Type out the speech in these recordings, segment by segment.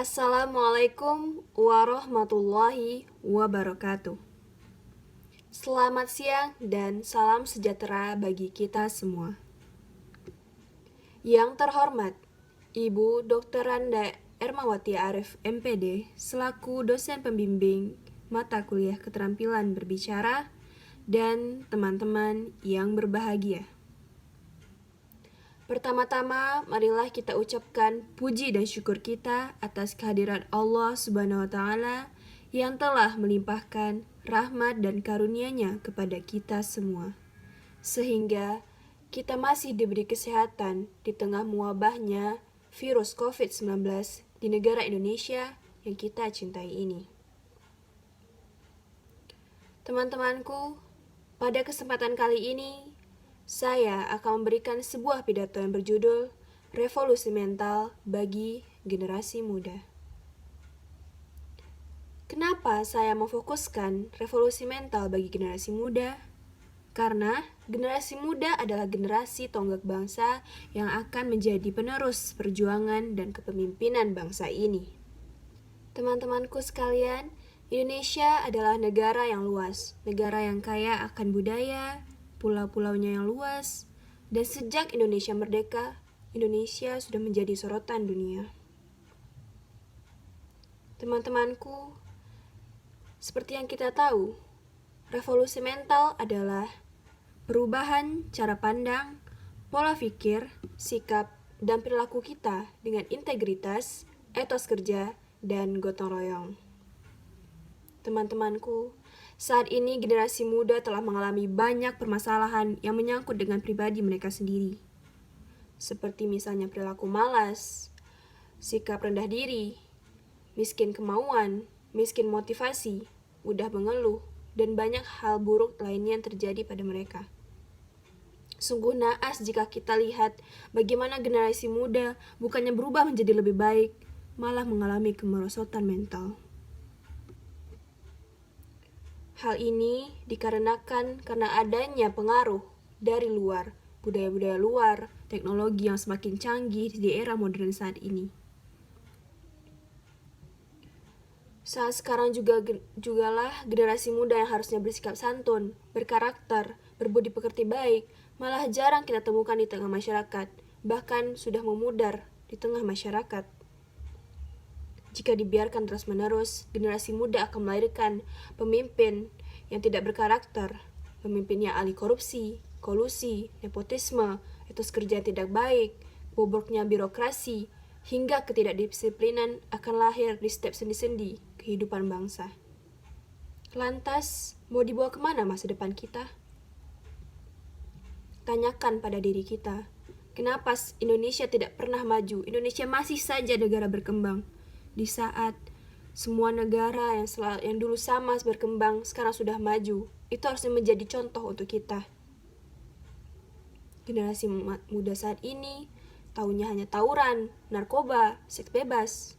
Assalamualaikum warahmatullahi wabarakatuh. Selamat siang dan salam sejahtera bagi kita semua. Yang terhormat, Ibu Dr. Randa Ermawati Arif MPD selaku dosen pembimbing mata kuliah keterampilan berbicara dan teman-teman yang berbahagia. Pertama-tama, marilah kita ucapkan puji dan syukur kita atas kehadiran Allah Subhanahu wa Ta'ala yang telah melimpahkan rahmat dan karunia-Nya kepada kita semua, sehingga kita masih diberi kesehatan di tengah mewabahnya virus COVID-19 di negara Indonesia yang kita cintai ini. Teman-temanku, pada kesempatan kali ini, saya akan memberikan sebuah pidato yang berjudul Revolusi Mental bagi Generasi Muda. Kenapa saya memfokuskan revolusi mental bagi generasi muda? Karena generasi muda adalah generasi tonggak bangsa yang akan menjadi penerus perjuangan dan kepemimpinan bangsa ini. Teman-temanku sekalian, Indonesia adalah negara yang luas, negara yang kaya akan budaya, pulau-pulaunya yang luas, dan sejak Indonesia merdeka, Indonesia sudah menjadi sorotan dunia. Teman-temanku, seperti yang kita tahu, revolusi mental adalah perubahan cara pandang, pola pikir, sikap, dan perilaku kita dengan integritas, etos kerja, dan gotong royong. Teman-temanku, saat ini generasi muda telah mengalami banyak permasalahan yang menyangkut dengan pribadi mereka sendiri. Seperti misalnya perilaku malas, sikap rendah diri, miskin kemauan, miskin motivasi, mudah mengeluh, dan banyak hal buruk lainnya yang terjadi pada mereka. Sungguh naas jika kita lihat bagaimana generasi muda bukannya berubah menjadi lebih baik, malah mengalami kemerosotan mental. Hal ini dikarenakan karena adanya pengaruh dari luar, budaya-budaya luar, teknologi yang semakin canggih di era modern saat ini. Saat sekarang jugalah generasi muda yang harusnya bersikap santun, berkarakter, berbudi pekerti baik, malah jarang kita temukan di tengah masyarakat, bahkan sudah memudar di tengah masyarakat. Jika dibiarkan terus-menerus, generasi muda akan melahirkan pemimpin yang tidak berkarakter, pemimpinnya ahli korupsi, kolusi, nepotisme, etos kerja yang tidak baik, bobroknya birokrasi, hingga ketidakdisiplinan akan lahir di setiap sendi-sendi kehidupan bangsa. Lantas, mau dibawa kemana masa depan kita? Tanyakan pada diri kita, kenapa Indonesia tidak pernah maju? Indonesia masih saja negara berkembang. Di saat semua negara yang dulu sama berkembang sekarang sudah maju, itu harusnya menjadi contoh untuk kita. Generasi muda saat ini taunya hanya tawuran, narkoba, seks bebas,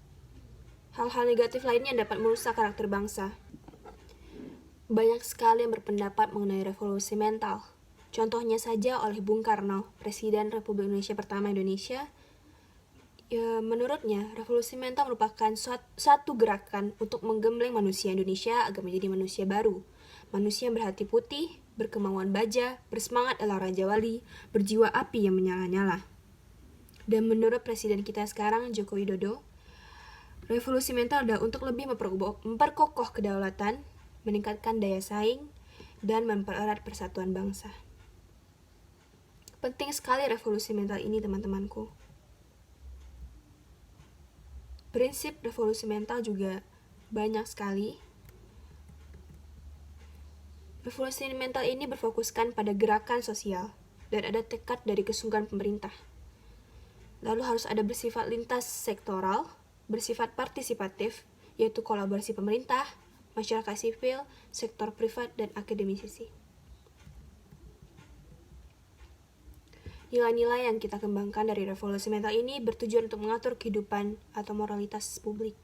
hal-hal negatif lainnya yang dapat merusak karakter bangsa. Banyak sekali yang berpendapat mengenai revolusi mental. Contohnya saja oleh Bung Karno, Presiden Republik Indonesia pertama Indonesia. Menurutnya, revolusi mental merupakan satu gerakan untuk menggembleng manusia Indonesia agar menjadi manusia baru. Manusia yang berhati putih, berkemauan baja, bersemangat ala Raja Wali, berjiwa api yang menyala-nyala. Dan menurut Presiden kita sekarang, Joko Widodo, revolusi mental adalah untuk lebih memperkokoh kedaulatan, meningkatkan daya saing, dan mempererat persatuan bangsa. Penting sekali revolusi mental ini, teman-temanku. Prinsip revolusi mental juga banyak sekali. Revolusi mental ini berfokuskan pada gerakan sosial dan ada tekad dari kesungguhan pemerintah. Lalu harus ada bersifat lintas sektoral, bersifat partisipatif, yaitu kolaborasi pemerintah, masyarakat sipil, sektor privat, dan akademisi. Nilai-nilai yang kita kembangkan dari revolusi mental ini bertujuan untuk mengatur kehidupan atau moralitas publik.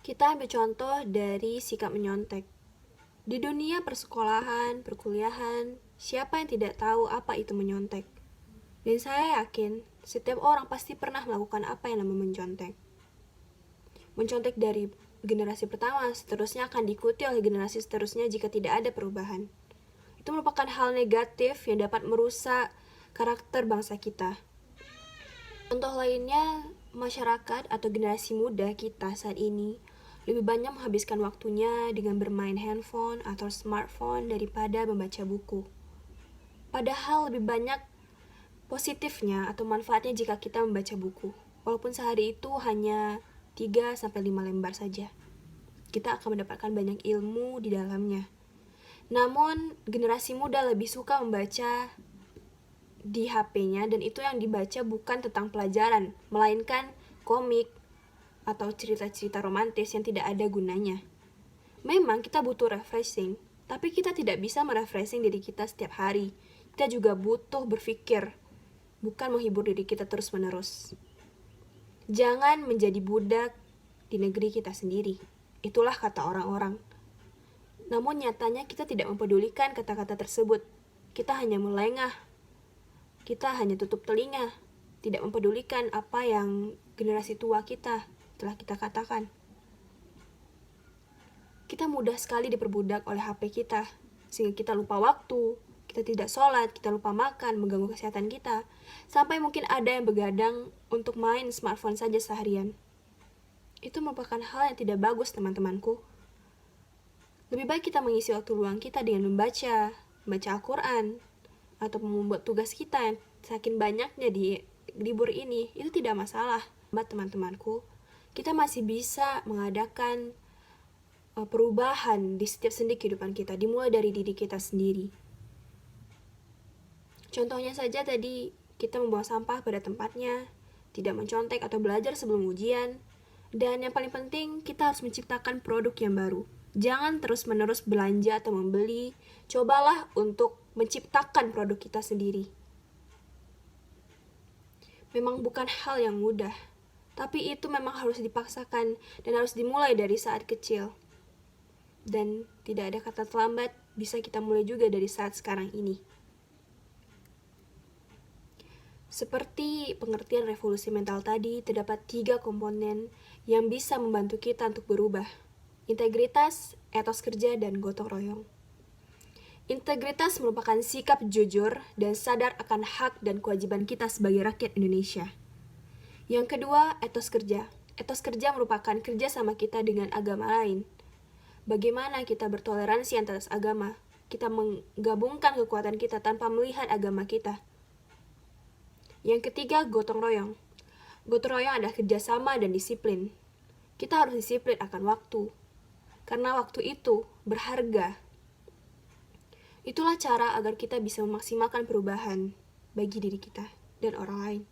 Kita ambil contoh dari sikap menyontek. Di dunia persekolahan, perkuliahan, siapa yang tidak tahu apa itu menyontek? Dan saya yakin, setiap orang pasti pernah melakukan apa yang namanya menyontek. mencontek dari generasi pertama, seterusnya akan diikuti oleh generasi seterusnya jika tidak ada perubahan. Itu merupakan hal negatif yang dapat merusak karakter bangsa kita. Contoh lainnya, masyarakat atau generasi muda kita saat ini lebih banyak menghabiskan waktunya dengan bermain handphone atau smartphone daripada membaca buku. Padahal lebih banyak positifnya atau manfaatnya jika kita membaca buku. Walaupun sehari itu hanya 3-5 lembar saja. Kita akan mendapatkan banyak ilmu di dalamnya. Namun, generasi muda lebih suka membaca di HP-nya, dan itu yang dibaca bukan tentang pelajaran, melainkan komik atau cerita-cerita romantis yang tidak ada gunanya. Memang kita butuh refreshing, tapi kita tidak bisa merefreshing diri kita setiap hari. Kita juga butuh berpikir, bukan menghibur diri kita terus-menerus. Jangan menjadi budak di negeri kita sendiri. Itulah kata orang-orang. Namun nyatanya kita tidak mempedulikan kata-kata tersebut. Kita hanya melengah. Kita hanya tutup telinga, tidak mempedulikan apa yang generasi tua kita telah kita katakan. Kita mudah sekali diperbudak oleh HP kita, sehingga kita lupa waktu, kita tidak sholat, kita lupa makan, mengganggu kesehatan kita, sampai mungkin ada yang begadang untuk main smartphone saja seharian. Itu merupakan hal yang tidak bagus, teman-temanku. Lebih baik kita mengisi waktu luang kita dengan membaca Al-Quran, atau membuat tugas kita yang saking banyaknya di libur ini, itu tidak masalah. Teman-temanku, kita masih bisa mengadakan perubahan di setiap sendi kehidupan kita, dimulai dari diri kita sendiri. Contohnya saja tadi, kita membuang sampah pada tempatnya, tidak mencontek atau belajar sebelum ujian, dan yang paling penting, kita harus menciptakan produk yang baru. Jangan terus-menerus belanja atau membeli, cobalah untuk menciptakan produk kita sendiri. Memang bukan hal yang mudah, tapi itu memang harus dipaksakan dan harus dimulai dari saat kecil. Dan tidak ada kata terlambat, bisa kita mulai juga dari saat sekarang ini. Seperti pengertian revolusi mental tadi, terdapat 3 komponen yang bisa membantu kita untuk berubah. Integritas, etos kerja, dan gotong royong. Integritas merupakan sikap jujur dan sadar akan hak dan kewajiban kita sebagai rakyat Indonesia. Yang kedua, etos kerja. Etos kerja merupakan kerjasama kita dengan agama lain. Bagaimana kita bertoleransi antar agama. Kita menggabungkan kekuatan kita tanpa melihat agama kita. Yang ketiga, gotong royong. Gotong royong adalah kerjasama dan disiplin. Kita harus disiplin akan waktu. Karena waktu itu berharga. Itulah cara agar kita bisa memaksimalkan perubahan bagi diri kita dan orang lain.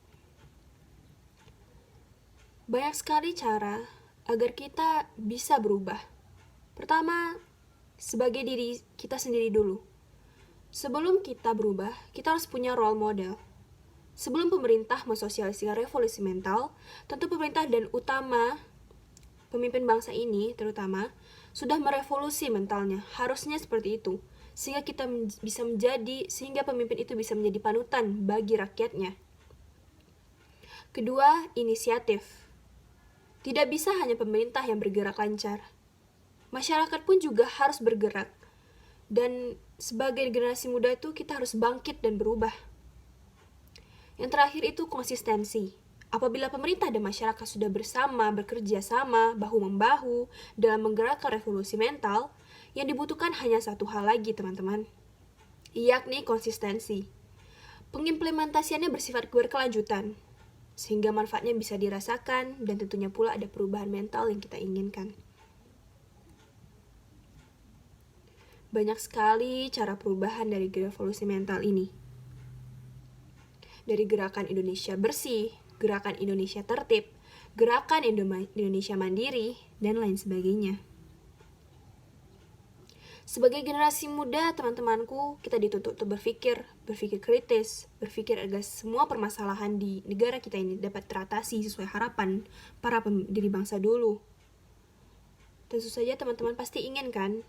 Banyak sekali cara agar kita bisa berubah. Pertama, sebagai diri kita sendiri dulu. Sebelum kita berubah, kita harus punya role model. Sebelum pemerintah mensosialisasikan revolusi mental, tentu pemerintah dan utama pemimpin bangsa ini terutama sudah merevolusi mentalnya. Harusnya seperti itu. Sehingga pemimpin itu bisa menjadi panutan bagi rakyatnya. Kedua, inisiatif. Tidak bisa hanya pemerintah yang bergerak lancar. Masyarakat pun juga harus bergerak. Dan sebagai generasi muda itu kita harus bangkit dan berubah. Yang terakhir itu konsistensi. Apabila pemerintah dan masyarakat sudah bekerja sama, bahu-membahu dalam menggerakkan revolusi mental, yang dibutuhkan hanya satu hal lagi, teman-teman, yakni konsistensi. Pengimplementasiannya bersifat berkelanjutan, sehingga manfaatnya bisa dirasakan dan tentunya pula ada perubahan mental yang kita inginkan. Banyak sekali cara perubahan dari revolusi mental ini. Dari gerakan Indonesia Bersih, gerakan Indonesia Tertib, gerakan Indonesia Mandiri, dan lain sebagainya. Sebagai generasi muda, teman-temanku, kita dituntut untuk berpikir kritis, berpikir agar semua permasalahan di negara kita ini dapat teratasi sesuai harapan para pendiri bangsa dulu. Tentu saja teman-teman pasti ingin kan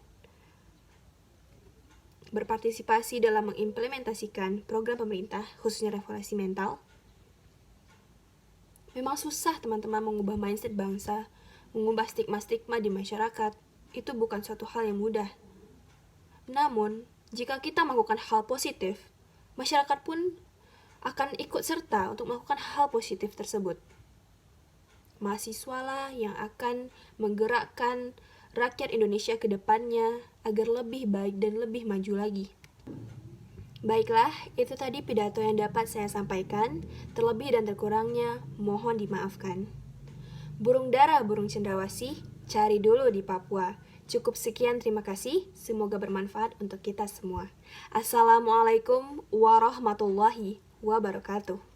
berpartisipasi dalam mengimplementasikan program pemerintah, khususnya revolusi mental. Memang susah teman-teman mengubah mindset bangsa, mengubah stigma-stigma di masyarakat, itu bukan suatu hal yang mudah. Namun, jika kita melakukan hal positif, masyarakat pun akan ikut serta untuk melakukan hal positif tersebut. Mahasiswalah yang akan menggerakkan rakyat Indonesia ke depannya agar lebih baik dan lebih maju lagi. Baiklah, itu tadi pidato yang dapat saya sampaikan. Terlebih dan terkurangnya, mohon dimaafkan. Burung dara, burung cendrawasih, cari dulu di Papua. Cukup sekian, terima kasih. Semoga bermanfaat untuk kita semua. Assalamualaikum warahmatullahi wabarakatuh.